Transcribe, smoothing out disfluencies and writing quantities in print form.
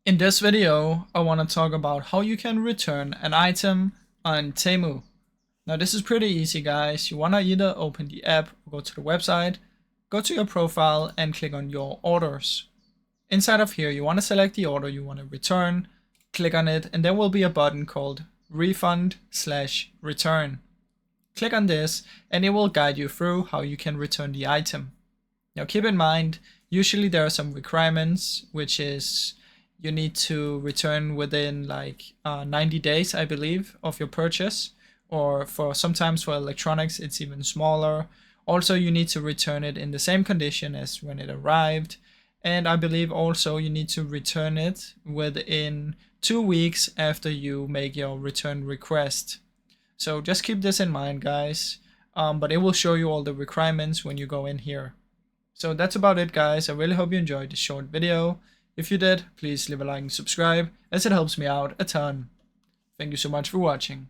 In this video, I want to talk about how you can return an item on Temu. Now this is pretty easy, guys. You want to either open the app or go to the website, go to your profile and click on your orders. Inside of here, you want to select the order you want to return, click on it, and there will be a button called refund/return. Click on this and it will guide you through how you can return the item. Now keep in mind, usually there are some requirements, which is you need to return within like 90 days, I believe, of your purchase, or sometimes for electronics it's even smaller. Also, you need to return it in the same condition as when it arrived, and I believe also you need to return it within 2 weeks after you make your return request. So just keep this in mind, guys, but it will show you all the requirements when you go in here. So that's about it, guys. I really hope you enjoyed this short video. If you did, please leave a like and subscribe, as it helps me out a ton. Thank you so much for watching.